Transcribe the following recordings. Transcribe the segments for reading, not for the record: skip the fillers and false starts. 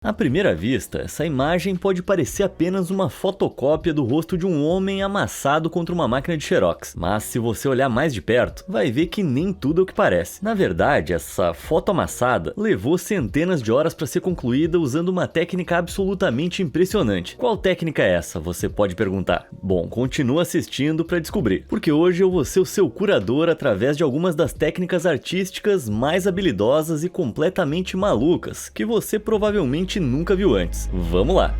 À primeira vista, essa imagem pode parecer apenas uma fotocópia do rosto de um homem amassado contra uma máquina de xerox, mas se você olhar mais de perto, vai ver que nem tudo é o que parece. Na verdade, essa foto amassada levou centenas de horas para ser concluída usando uma técnica absolutamente impressionante. Qual técnica é essa, você pode perguntar? Bom, continua assistindo para descobrir, porque hoje eu vou ser o seu curador através de algumas das técnicas artísticas mais habilidosas e completamente malucas que você provavelmente nunca viu antes. Vamos lá!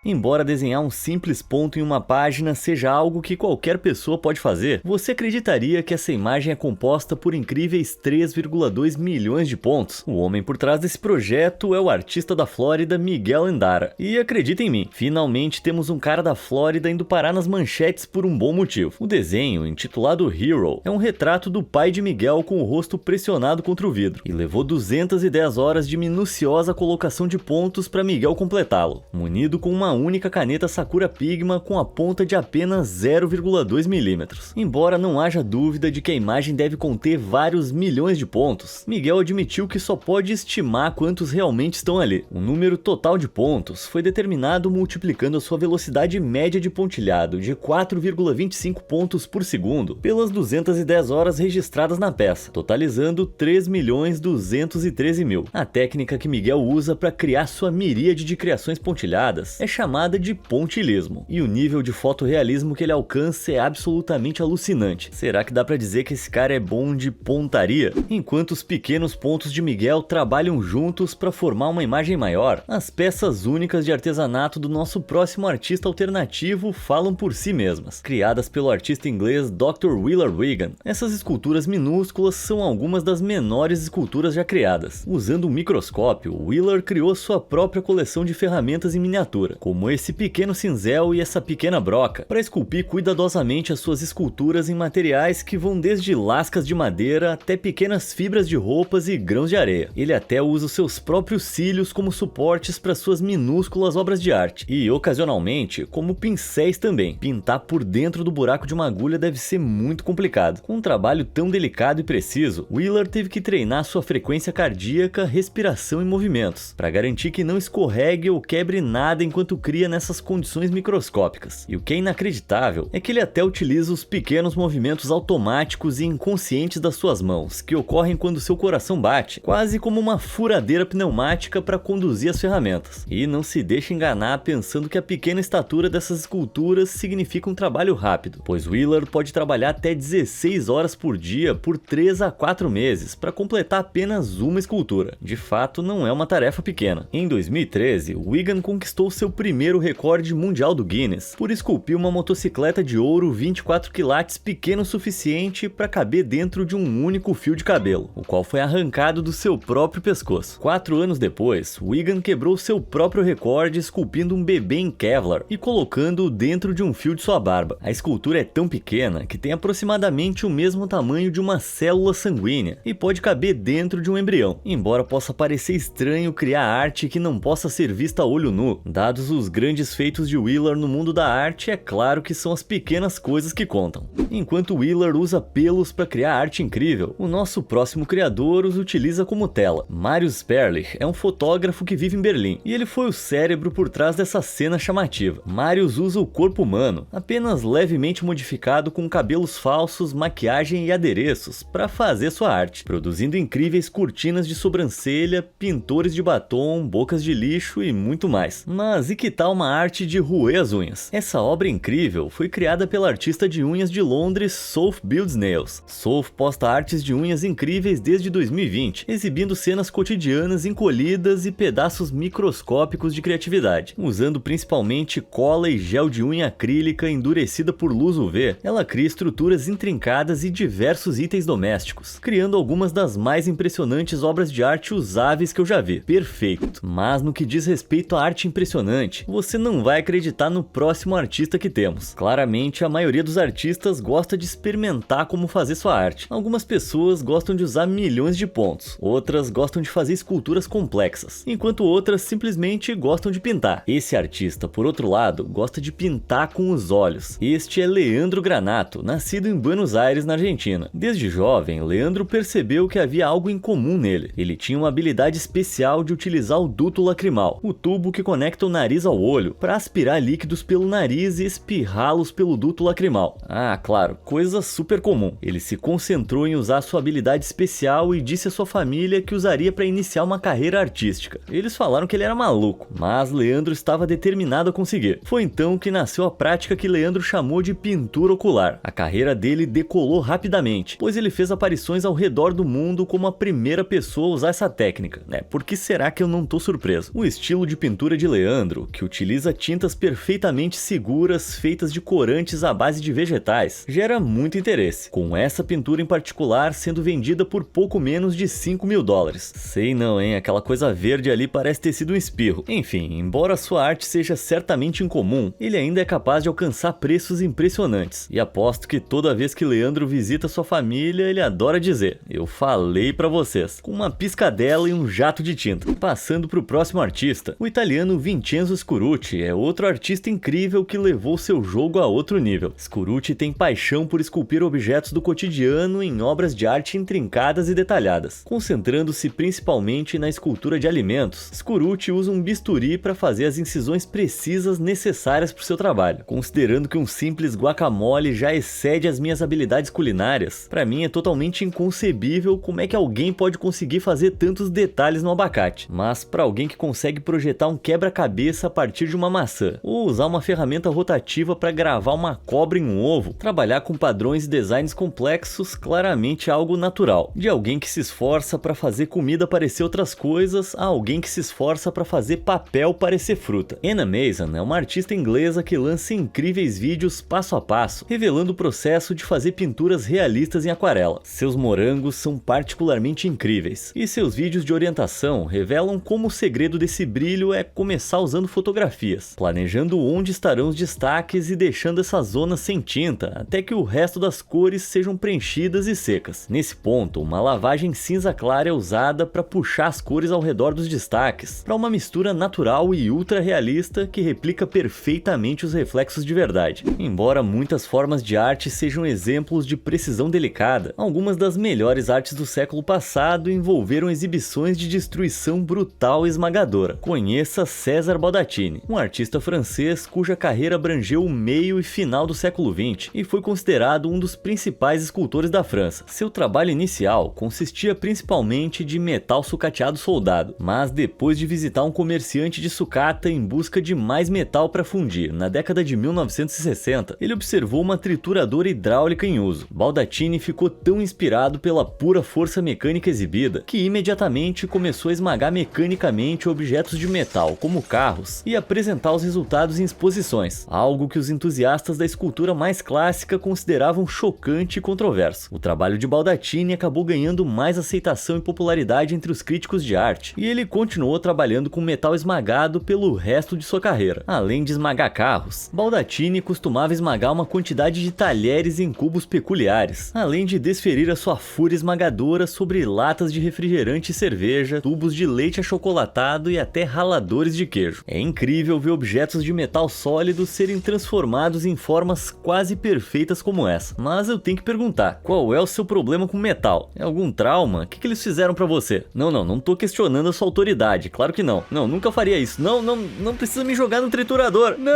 Embora desenhar um simples ponto em uma página seja algo que qualquer pessoa pode fazer, você acreditaria que essa imagem é composta por incríveis 3,2 milhões de pontos? O homem por trás desse projeto é o artista da Flórida Miguel Endara. E acredita em mim, finalmente temos um cara da Flórida indo parar nas manchetes por um bom motivo. O desenho, intitulado Hero, é um retrato do pai de Miguel com o rosto pressionado contra o vidro, e levou 210 horas de minuciosa colocação de pontos para Miguel completá-lo, munido com uma única caneta Sakura Pigma com a ponta de apenas 0,2 milímetros. Embora não haja dúvida de que a imagem deve conter vários milhões de pontos, Miguel admitiu que só pode estimar quantos realmente estão ali. O número total de pontos foi determinado multiplicando a sua velocidade média de pontilhado de 4,25 pontos por segundo pelas 210 horas registradas na peça, totalizando 3.213.000. A técnica que Miguel usa para criar sua miríade de criações pontilhadas é chamada de pontilhismo, e o nível de fotorrealismo que ele alcança é absolutamente alucinante. Será que dá pra dizer que esse cara é bom de pontaria? Enquanto os pequenos pontos de Miguel trabalham juntos para formar uma imagem maior, as peças únicas de artesanato do nosso próximo artista alternativo falam por si mesmas. Criadas pelo artista inglês Dr. Willard Wigan, essas esculturas minúsculas são algumas das menores esculturas já criadas. Usando um microscópio, Willard criou sua própria coleção de ferramentas em miniatura, como esse pequeno cinzel e essa pequena broca, para esculpir cuidadosamente as suas esculturas em materiais que vão desde lascas de madeira até pequenas fibras de roupas e grãos de areia. Ele até usa os seus próprios cílios como suportes para suas minúsculas obras de arte, e ocasionalmente como pincéis também. Pintar por dentro do buraco de uma agulha deve ser muito complicado. Com um trabalho tão delicado e preciso, Willard teve que treinar sua frequência cardíaca, respiração e movimentos, para garantir que não escorregue ou quebre nada enquanto cria nessas condições microscópicas. E o que é inacreditável é que ele até utiliza os pequenos movimentos automáticos e inconscientes das suas mãos, que ocorrem quando seu coração bate, quase como uma furadeira pneumática para conduzir as ferramentas. E não se deixe enganar pensando que a pequena estatura dessas esculturas significa um trabalho rápido, pois Willard pode trabalhar até 16 horas por dia por 3 a 4 meses para completar apenas uma escultura. De fato, não é uma tarefa pequena. Em 2013, Wigan conquistou seu primeiro recorde mundial do Guinness por esculpir uma motocicleta de ouro 24 quilates pequeno o suficiente para caber dentro de um único fio de cabelo, o qual foi arrancado do seu próprio pescoço. 4 anos depois, Wigan quebrou seu próprio recorde esculpindo um bebê em Kevlar e colocando-o dentro de um fio de sua barba. A escultura é tão pequena que tem aproximadamente o mesmo tamanho de uma célula sanguínea e pode caber dentro de um embrião. Embora possa parecer estranho criar arte que não possa ser vista a olho nu, dados os grandes feitos de Willard no mundo da arte, é claro que são as pequenas coisas que contam. Enquanto Willard usa pelos para criar arte incrível, o nosso próximo criador os utiliza como tela. Marius Sperlich é um fotógrafo que vive em Berlim, e ele foi o cérebro por trás dessa cena chamativa. Marius usa o corpo humano, apenas levemente modificado com cabelos falsos, maquiagem e adereços, para fazer sua arte, produzindo incríveis cortinas de sobrancelha, pintores de batom, bocas de lixo e muito mais. Mas e que tal uma arte de roer as unhas? Essa obra incrível foi criada pela artista de unhas de Londres, Soph Builds Nails. Soph posta artes de unhas incríveis desde 2020, exibindo cenas cotidianas encolhidas e pedaços microscópicos de criatividade. Usando principalmente cola e gel de unha acrílica endurecida por luz UV, ela cria estruturas intrincadas e diversos itens domésticos, criando algumas das mais impressionantes obras de arte usáveis que eu já vi. Perfeito. Mas no que diz respeito à arte impressionante, seguinte, você não vai acreditar no próximo artista que temos. Claramente, a maioria dos artistas gosta de experimentar como fazer sua arte. Algumas pessoas gostam de usar milhões de pontos, outras gostam de fazer esculturas complexas, enquanto outras simplesmente gostam de pintar. Esse artista, por outro lado, gosta de pintar com os olhos. Este é Leandro Granato, nascido em Buenos Aires, na Argentina. Desde jovem, Leandro percebeu que havia algo em comum nele. Ele tinha uma habilidade especial de utilizar o duto lacrimal, o tubo que conecta o nariz ao olho, para aspirar líquidos pelo nariz e espirrá-los pelo duto lacrimal. Ah, claro, coisa super comum. Ele se concentrou em usar sua habilidade especial e disse à sua família que usaria para iniciar uma carreira artística. Eles falaram que ele era maluco, mas Leandro estava determinado a conseguir. Foi então que nasceu a prática que Leandro chamou de pintura ocular. A carreira dele decolou rapidamente, pois ele fez aparições ao redor do mundo como a primeira pessoa a usar essa técnica. Por que será que eu não tô surpreso? O estilo de pintura de Leandro, que utiliza tintas perfeitamente seguras feitas de corantes à base de vegetais, gera muito interesse, com essa pintura em particular sendo vendida por pouco menos de $5.000. Sei não, hein? Aquela coisa verde ali parece ter sido um espirro. Enfim, embora sua arte seja certamente incomum, ele ainda é capaz de alcançar preços impressionantes. E aposto que toda vez que Leandro visita sua família, ele adora dizer: "Eu falei pra vocês", com uma piscadela e um jato de tinta. Passando pro próximo artista, o italiano Vincenzo Scurucci é outro artista incrível que levou seu jogo a outro nível. Scurucci tem paixão por esculpir objetos do cotidiano em obras de arte intrincadas e detalhadas. Concentrando-se principalmente na escultura de alimentos, Scurucci usa um bisturi para fazer as incisões precisas necessárias para o seu trabalho. Considerando que um simples guacamole já excede as minhas habilidades culinárias, para mim é totalmente inconcebível como é que alguém pode conseguir fazer tantos detalhes no abacate. Mas para alguém que consegue projetar um quebra-cabeça a partir de uma maçã, ou usar uma ferramenta rotativa para gravar uma cobra em um ovo, trabalhar com padrões e designs complexos claramente é algo natural. De alguém que se esforça para fazer comida parecer outras coisas a alguém que se esforça para fazer papel parecer fruta. Anna Mason é uma artista inglesa que lança incríveis vídeos passo a passo, revelando o processo de fazer pinturas realistas em aquarela. Seus morangos são particularmente incríveis, e seus vídeos de orientação revelam como o segredo desse brilho é começar usando fotografias, planejando onde estarão os destaques e deixando essa zona sem tinta, até que o resto das cores sejam preenchidas e secas. Nesse ponto, uma lavagem cinza clara é usada para puxar as cores ao redor dos destaques, para uma mistura natural e ultra realista que replica perfeitamente os reflexos de verdade. Embora muitas formas de arte sejam exemplos de precisão delicada, algumas das melhores artes do século passado envolveram exibições de destruição brutal e esmagadora. Conheça César Baldattini, um artista francês cuja carreira abrangeu o meio e final do século XX e foi considerado um dos principais escultores da França. Seu trabalho inicial consistia principalmente de metal sucateado soldado, mas depois de visitar um comerciante de sucata em busca de mais metal para fundir na década de 1960, ele observou uma trituradora hidráulica em uso. Baldattini ficou tão inspirado pela pura força mecânica exibida que imediatamente começou a esmagar mecanicamente objetos de metal, como carros, e apresentar os resultados em exposições, algo que os entusiastas da escultura mais clássica consideravam chocante e controverso. O trabalho de Baldattini acabou ganhando mais aceitação e popularidade entre os críticos de arte, e ele continuou trabalhando com metal esmagado pelo resto de sua carreira. Além de esmagar carros, Baldattini costumava esmagar uma quantidade de talheres em cubos peculiares, além de desferir a sua fúria esmagadora sobre latas de refrigerante e cerveja, tubos de leite achocolatado e até raladores de queijo. É incrível ver objetos de metal sólido serem transformados em formas quase perfeitas como essa. Mas eu tenho que perguntar, qual é o seu problema com metal? É algum trauma? O que eles fizeram pra você? Não tô questionando a sua autoridade, claro que não. Não, nunca faria isso. Não precisa me jogar no triturador. Não!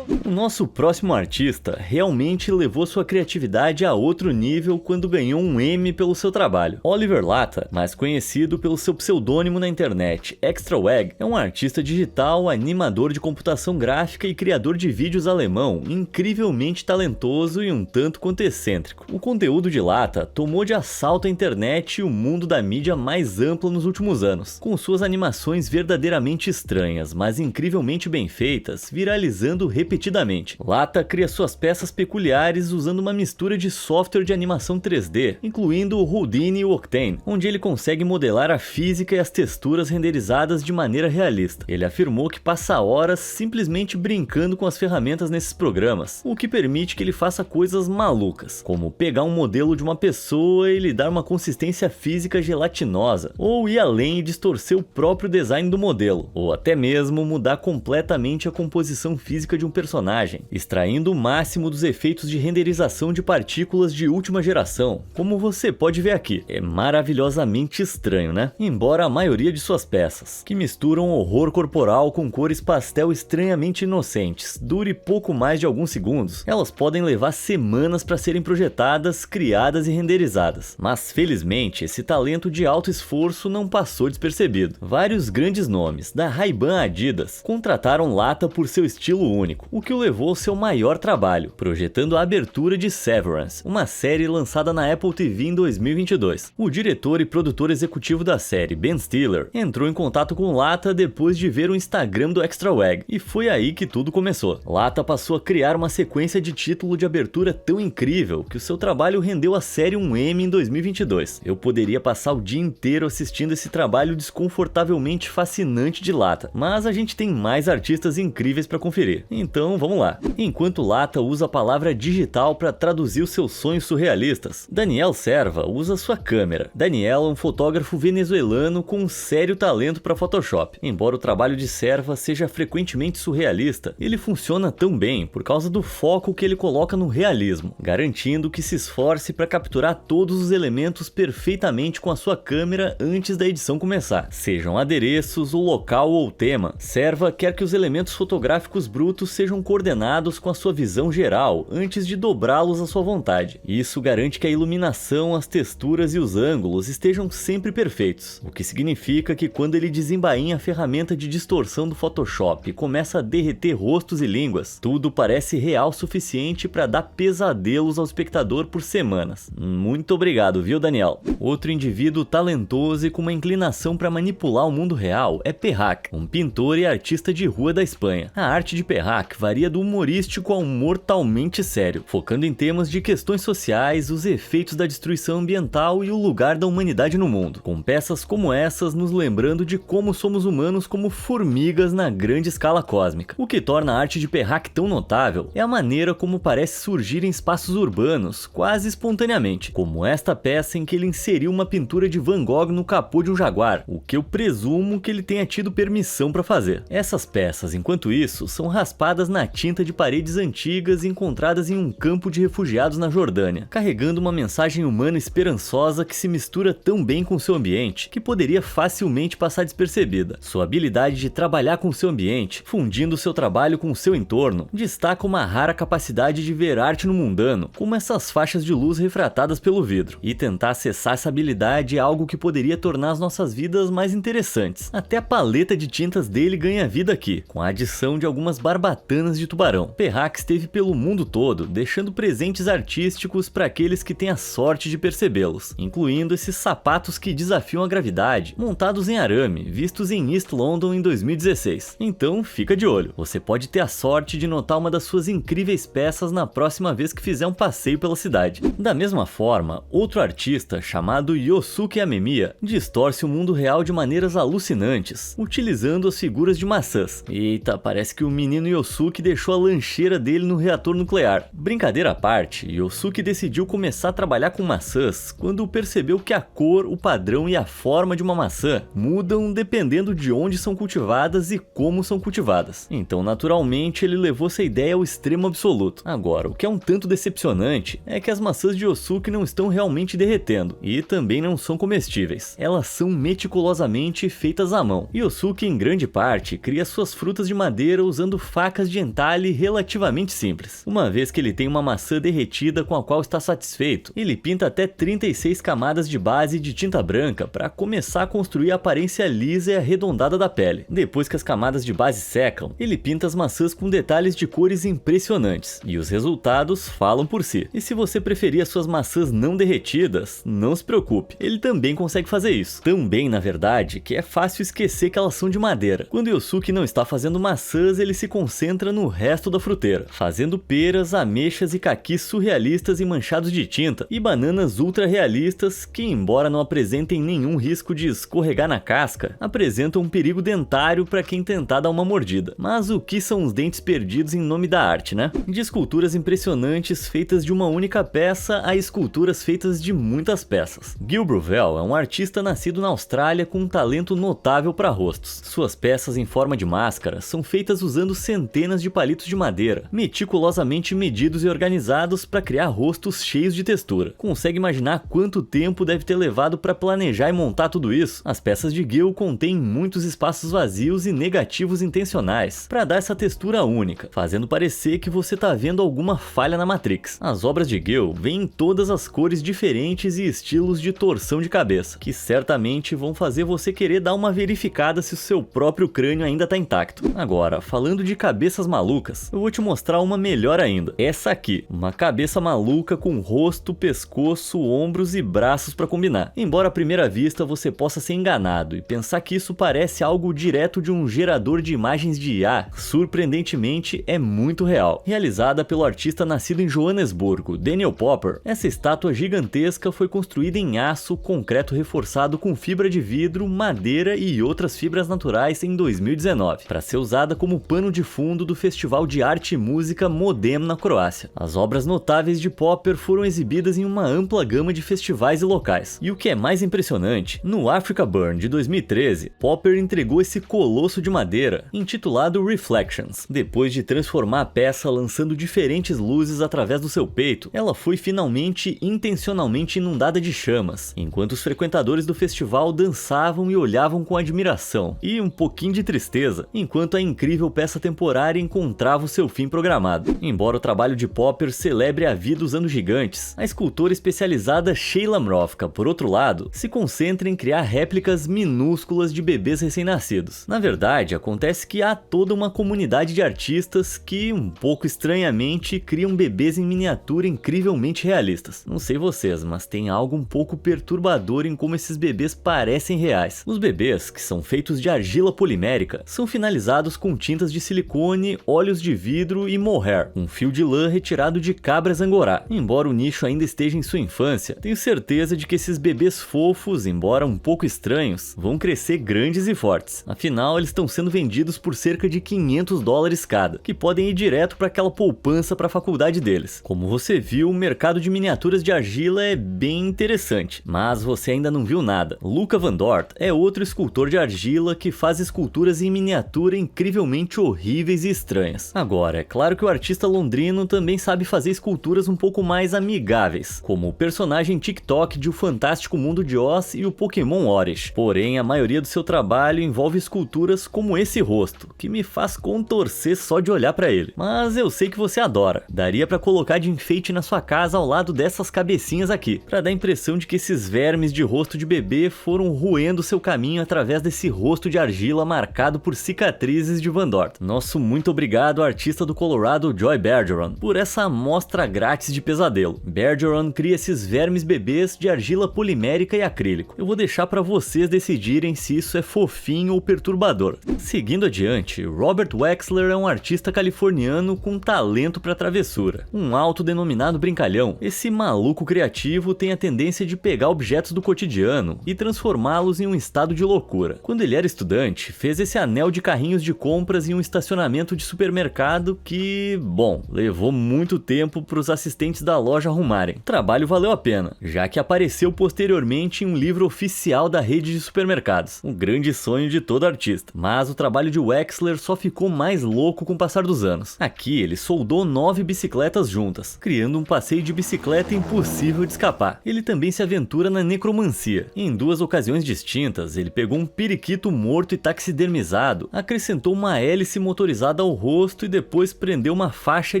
O nosso próximo artista realmente levou sua criatividade a outro nível quando ganhou um Emmy pelo seu trabalho. Oliver Latta, mais conhecido pelo seu pseudônimo na internet Extrawag, é um artista digital, animador de computação gráfica e criador de vídeos alemão, incrivelmente talentoso e um tanto quanto excêntrico. O conteúdo de Latta tomou de assalto a internet e o mundo da mídia mais ampla nos últimos anos, com suas animações verdadeiramente estranhas, mas incrivelmente bem feitas, viralizando repetidamente nitidamente. Lata cria suas peças peculiares usando uma mistura de software de animação 3D, incluindo o Houdini e o Octane, onde ele consegue modelar a física e as texturas renderizadas de maneira realista. Ele afirmou que passa horas simplesmente brincando com as ferramentas nesses programas, o que permite que ele faça coisas malucas, como pegar um modelo de uma pessoa e lhe dar uma consistência física gelatinosa, ou ir além e distorcer o próprio design do modelo, ou até mesmo mudar completamente a composição física de um personagem, extraindo o máximo dos efeitos de renderização de partículas de última geração, como você pode ver aqui. É maravilhosamente estranho, né? Embora a maioria de suas peças, que misturam horror corporal com cores pastel estranhamente inocentes, dure pouco mais de alguns segundos, elas podem levar semanas para serem projetadas, criadas e renderizadas. Mas felizmente, esse talento de alto esforço não passou despercebido. Vários grandes nomes, da Ray-Ban a Adidas, contrataram Lata por seu estilo único, o que o levou ao seu maior trabalho, projetando a abertura de Severance, uma série lançada na Apple TV em 2022. O diretor e produtor executivo da série, Ben Stiller, entrou em contato com Lata depois de ver o Instagram do Extra Wag, e foi aí que tudo começou. Lata passou a criar uma sequência de título de abertura tão incrível que o seu trabalho rendeu à série um Emmy em 2022. Eu poderia passar o dia inteiro assistindo esse trabalho desconfortavelmente fascinante de Lata, mas a gente tem mais artistas incríveis para conferir. Então vamos lá. Enquanto Lata usa a palavra digital para traduzir os seus sonhos surrealistas, Daniel Serva usa sua câmera. Daniel é um fotógrafo venezuelano com um sério talento para Photoshop. Embora o trabalho de Serva seja frequentemente surrealista, ele funciona tão bem por causa do foco que ele coloca no realismo, garantindo que se esforce para capturar todos os elementos perfeitamente com a sua câmera antes da edição começar, sejam adereços, o local ou o tema. Serva quer que os elementos fotográficos brutos sejam coordenados com a sua visão geral antes de dobrá-los à sua vontade. Isso garante que a iluminação, as texturas e os ângulos estejam sempre perfeitos, o que significa que quando ele desembainha a ferramenta de distorção do Photoshop e começa a derreter rostos e línguas, tudo parece real o suficiente para dar pesadelos ao espectador por semanas. Muito obrigado, viu, Daniel? Outro indivíduo talentoso e com uma inclinação para manipular o mundo real é Perrac, um pintor e artista de rua da Espanha. A arte de Perrac varia do humorístico ao mortalmente sério, focando em temas de questões sociais, os efeitos da destruição ambiental e o lugar da humanidade no mundo, com peças como essas nos lembrando de como somos humanos como formigas na grande escala cósmica. O que torna a arte de Perrac tão notável é a maneira como parece surgir em espaços urbanos, quase espontaneamente, como esta peça em que ele inseriu uma pintura de Van Gogh no capô de um Jaguar, o que eu presumo que ele tenha tido permissão para fazer. Essas peças, enquanto isso, são raspadas na tinta de paredes antigas encontradas em um campo de refugiados na Jordânia, carregando uma mensagem humana esperançosa que se mistura tão bem com seu ambiente que poderia facilmente passar despercebida. Sua habilidade de trabalhar com seu ambiente, fundindo seu trabalho com o seu entorno, destaca uma rara capacidade de ver arte no mundano, como essas faixas de luz refratadas pelo vidro, e tentar acessar essa habilidade é algo que poderia tornar as nossas vidas mais interessantes. Até a paleta de tintas dele ganha vida aqui, com a adição de algumas barbatanas de tubarão. Perrac esteve pelo mundo todo, deixando presentes artísticos para aqueles que têm a sorte de percebê-los, incluindo esses sapatos que desafiam a gravidade, montados em arame, vistos em East London em 2016. Então fica de olho, você pode ter a sorte de notar uma das suas incríveis peças na próxima vez que fizer um passeio pela cidade. Da mesma forma, outro artista chamado Yosuke Amemiya distorce o mundo real de maneiras alucinantes, utilizando as figuras de maçãs. Eita, parece que o menino Yosuke deixou a lancheira dele no reator nuclear. Brincadeira à parte, Yosuke decidiu começar a trabalhar com maçãs quando percebeu que a cor, o padrão e a forma de uma maçã mudam dependendo de onde são cultivadas e como são cultivadas. Então, naturalmente, ele levou essa ideia ao extremo absoluto. Agora, o que é um tanto decepcionante é que as maçãs de Yosuke não estão realmente derretendo e também não são comestíveis. Elas são meticulosamente feitas à mão. Yosuke, em grande parte, cria suas frutas de madeira usando facas de entalhe relativamente simples. Uma vez que ele tem uma maçã derretida com a qual está satisfeito, ele pinta até 36 camadas de base de tinta branca para começar a construir a aparência lisa e arredondada da pele. Depois que as camadas de base secam, ele pinta as maçãs com detalhes de cores impressionantes, e os resultados falam por si. E se você preferir as suas maçãs não derretidas, não se preocupe, ele também consegue fazer isso. Tão bem, na verdade, que é fácil esquecer que elas são de madeira. Quando Yosuke não está fazendo maçãs, ele se concentra no no resto da fruteira, fazendo peras, ameixas e caquis surrealistas e manchados de tinta, e bananas ultra realistas que, embora não apresentem nenhum risco de escorregar na casca, apresentam um perigo dentário para quem tentar dar uma mordida. Mas o que são os dentes perdidos em nome da arte, né? De esculturas impressionantes feitas de uma única peça a esculturas feitas de muitas peças. Gil Bruvel é um artista nascido na Austrália com um talento notável para rostos. Suas peças em forma de máscara são feitas usando centenas de palitos de madeira, meticulosamente medidos e organizados para criar rostos cheios de textura. Consegue imaginar quanto tempo deve ter levado para planejar e montar tudo isso? As peças de Gil contêm muitos espaços vazios e negativos intencionais, para dar essa textura única, fazendo parecer que você tá vendo alguma falha na Matrix. As obras de Gil vêm em todas as cores diferentes e estilos de torção de cabeça, que certamente vão fazer você querer dar uma verificada se o seu próprio crânio ainda tá intacto. Agora, falando de cabeças malucas, eu vou te mostrar uma melhor ainda. Essa aqui, uma cabeça maluca com rosto, pescoço, ombros e braços para combinar. Embora à primeira vista você possa ser enganado e pensar que isso parece algo direto de um gerador de imagens de IA, surpreendentemente é muito real. Realizada pelo artista nascido em Joanesburgo, Daniel Popper, essa estátua gigantesca foi construída em aço, concreto reforçado com fibra de vidro, madeira e outras fibras naturais em 2019, para ser usada como pano de fundo do Festival de Arte e Música Modem na Croácia. As obras notáveis de Popper foram exibidas em uma ampla gama de festivais e locais. E o que é mais impressionante, no Africa Burn de 2013, Popper entregou esse colosso de madeira, intitulado Reflections. Depois de transformar a peça lançando diferentes luzes através do seu peito, ela foi finalmente intencionalmente inundada de chamas, enquanto os frequentadores do festival dançavam e olhavam com admiração e um pouquinho de tristeza, enquanto a incrível peça temporária encontrava o seu fim programado. Embora o trabalho de Popper celebre a vida usando gigantes, a escultora especializada Sheila Mrofka, por outro lado, se concentra em criar réplicas minúsculas de bebês recém-nascidos. Na verdade, acontece que há toda uma comunidade de artistas que, um pouco estranhamente, criam bebês em miniatura incrivelmente realistas. Não sei vocês, mas tem algo um pouco perturbador em como esses bebês parecem reais. Os bebês, que são feitos de argila polimérica, são finalizados com tintas de silicone, óleos de vidro e mohair, um fio de lã retirado de cabras angorá. Embora o nicho ainda esteja em sua infância, tenho certeza de que esses bebês fofos, embora um pouco estranhos, vão crescer grandes e fortes. Afinal, eles estão sendo vendidos por cerca de $500 cada, que podem ir direto para aquela poupança para a faculdade deles. Como você viu, o mercado de miniaturas de argila é bem interessante, mas você ainda não viu nada. Luca Van Dort é outro escultor de argila que faz esculturas em miniatura incrivelmente horríveis e estranhas. Agora, é claro que o artista londrino também sabe fazer esculturas um pouco mais amigáveis, como o personagem TikTok de O Fantástico Mundo de Oz e o Pokémon Orish. Porém, a maioria do seu trabalho envolve esculturas como esse rosto, que me faz contorcer só de olhar pra ele. Mas eu sei que você adora. Daria pra colocar de enfeite na sua casa ao lado dessas cabecinhas aqui, pra dar a impressão de que esses vermes de rosto de bebê foram roendo seu caminho através desse rosto de argila marcado por cicatrizes de Van Dort. Nosso muito obrigado ao artista do Colorado Joy Bergeron por essa amostra grátis de pesadelo. Bergeron cria esses vermes bebês de argila polimérica e acrílico. Eu vou deixar pra vocês decidirem se isso é fofinho ou perturbador. Seguindo adiante, Robert Wexler é um artista californiano com talento pra travessura, um autodenominado brincalhão. Esse maluco criativo tem a tendência de pegar objetos do cotidiano e transformá-los em um estado de loucura. Quando ele era estudante, fez esse anel de carrinhos de compras em um estacionamento de supermercado que, bom, levou muito tempo para os assistentes da loja arrumarem. O trabalho valeu a pena, já que apareceu posteriormente em um livro oficial da rede de supermercados, um grande sonho de todo artista. Mas o trabalho de Wexler só ficou mais louco com o passar dos anos. Aqui ele soldou 9 bicicletas juntas, criando um passeio de bicicleta impossível de escapar. Ele também se aventura na necromancia. Em 2 ocasiões distintas, ele pegou um periquito morto e taxidermizado, acrescentou uma hélice motorizada ao rosto e depois prendeu uma faixa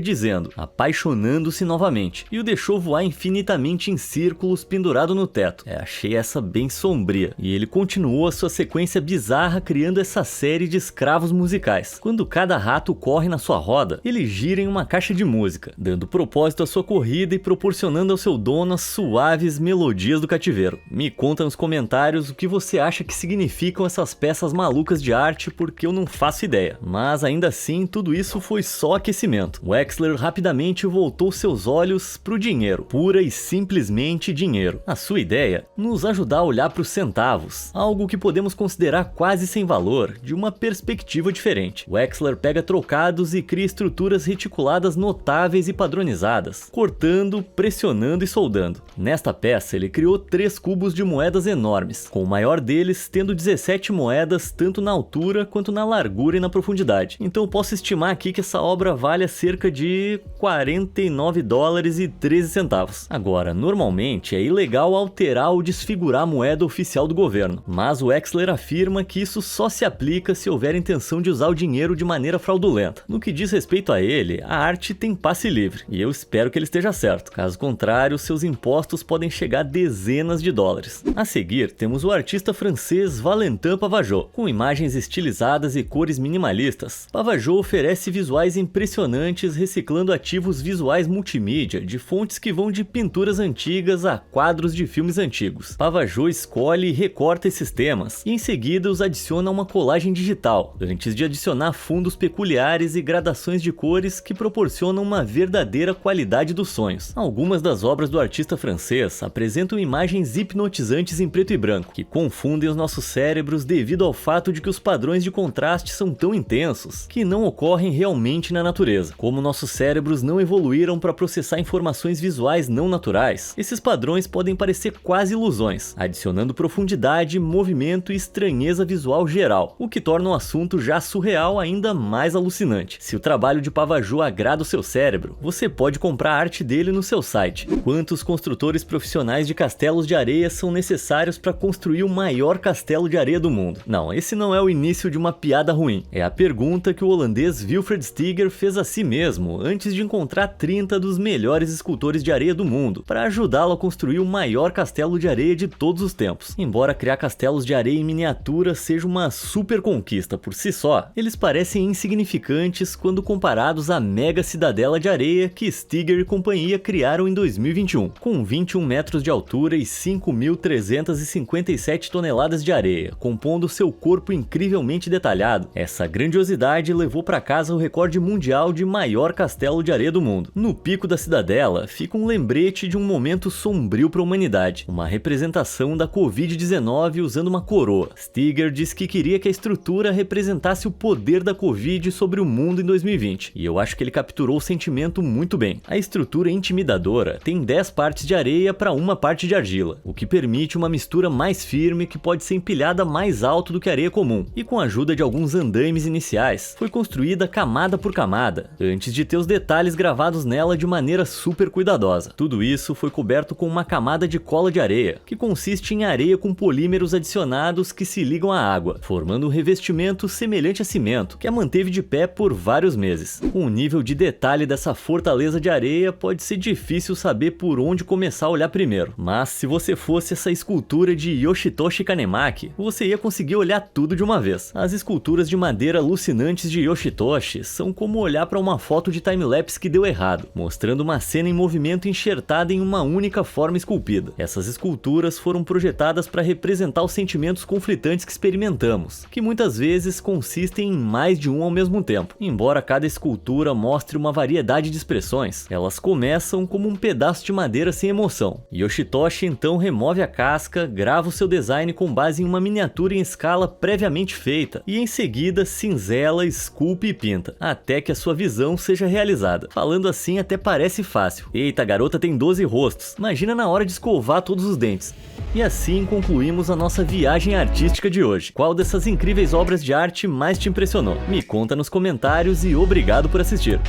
dizendo "apaixonando-se novamente", e o deixou voar infinitamente em círculos pendurado no teto. Achei essa bem sombria. E ele continuou a sua sequência bizarra criando essa série de escravos musicais. Quando cada rato corre na sua roda, ele gira em uma caixa de música, dando propósito à sua corrida e proporcionando ao seu dono as suaves melodias do cativeiro. Me conta nos comentários o que você acha que significam essas peças malucas de arte, porque eu não faço ideia. Mas ainda assim, tudo isso foi só aquecimento. Wexler rapidamente voltou seus olhos para o dinheiro, pura e simplesmente dinheiro. A sua ideia? Nos ajudar a olhar para os centavos, algo que podemos considerar quase sem valor, de uma perspectiva diferente. Wexler pega trocados e cria estruturas reticuladas notáveis e padronizadas, cortando, pressionando e soldando. Nesta peça, ele criou 3 cubos de moedas enormes, com o maior deles tendo 17 moedas tanto na altura quanto na largura e na profundidade. Então posso estimar aqui que essa obra vale cerca de $49,13. Agora, normalmente é ilegal alterar ou desfigurar a moeda oficial do governo, mas o Wexler afirma que isso só se aplica se houver intenção de usar o dinheiro de maneira fraudulenta. No que diz respeito a ele, a arte tem passe livre, e eu espero que ele esteja certo. Caso contrário, seus impostos podem chegar a dezenas de dólares. A seguir, temos o artista francês Valentin Pavageau. Com imagens estilizadas e cores minimalistas, Pavageau oferece visuais impressionantes reciclando ativos visuais multimídia de fontes que vão de pinturas antigas a quadros de filmes antigos. Pavageau escolhe e recorta esses temas e em seguida os adiciona a uma colagem digital, antes de adicionar fundos peculiares e gradações de cores que proporcionam uma verdadeira qualidade dos sonhos. Algumas das obras do artista francês apresentam imagens hipnotizantes em preto e branco, que confundem os nossos cérebros devido ao fato de que os padrões de contraste são tão intensos que não ocorrem realmente na natureza. Como nossos cérebros não evoluíram para processar informações visuais não naturais, esses padrões podem parecer quase ilusões, adicionando profundidade, movimento e estranheza visual geral, o que torna o assunto já surreal ainda mais alucinante. Se o trabalho de Pavageau agrada o seu cérebro, você pode comprar a arte dele no seu site. Quantos construtores profissionais de castelos de areia são necessários para construir o maior castelo de areia do mundo? Não, esse não é o início de uma piada ruim. É a pergunta que o holandês Wilfred Stiger fez a si mesmo antes de encontrar 30 dos melhores escultores de areia do mundo para ajudá-lo a construir o maior castelo de areia de todos os tempos. Embora criar castelos de areia em miniatura seja uma super conquista por si só, eles parecem insignificantes quando comparados à mega cidadela de areia que Stiger e companhia criaram em 2021, com 21 metros de altura e 5.357 toneladas de areia, compondo seu corpo incrivelmente detalhado. Essa grandiosidade levou para casa o recorde mundial de maior castelo de areia do mundo. No pico da cidadela fica um lembrete de um momento sombrio para a humanidade, uma representação da Covid-19 usando uma coroa. Stiger diz que queria que a estrutura representasse o poder da Covid sobre o mundo em 2020, e eu acho que ele capturou o sentimento muito bem. A estrutura intimidadora tem 10 partes de areia para uma parte de argila, o que permite uma mistura mais firme que pode ser empilhada mais alto do que a areia comum, e com a ajuda de alguns andaimes iniciais, foi construída camada por camada, antes de ter os detalhes gravados nela de maneira super cuidadosa. Tudo isso foi coberto com uma camada de cola de areia, que consiste em areia com polímeros adicionados que se ligam à água, formando um revestimento semelhante a cimento, que a manteve de pé por vários meses. Com o nível de detalhe dessa fortaleza de areia, pode ser difícil saber por onde começar a olhar primeiro, mas se você fosse essa escultura de Yoshitoshi Kanemaki, você ia conseguir olhar tudo de uma vez. As esculturas de madeira alucinantes de Yoshitoshi são como olhar para uma foto de time-lapse que deu errado, mostrando uma cena em movimento enxertada em uma única forma esculpida. Essas esculturas foram projetadas para representar os sentimentos conflitantes que experimentamos, que muitas vezes consistem em mais de um ao mesmo tempo. Embora cada escultura mostre uma variedade de expressões, elas começam como um pedaço de madeira sem emoção. Yoshitoshi então remove a casca, grava o seu design com base em uma miniatura em escala previamente feita, e em seguida cinzela, esculpe e pinta, até que a sua visão seja realizada. Falando assim até parece fácil. Eita, a garota tem 12 rostos, imagina na hora de escovar todos os dentes. E assim concluímos a nossa viagem artística de hoje. Qual dessas incríveis obras de arte mais te impressionou? Me conta nos comentários e obrigado por assistir.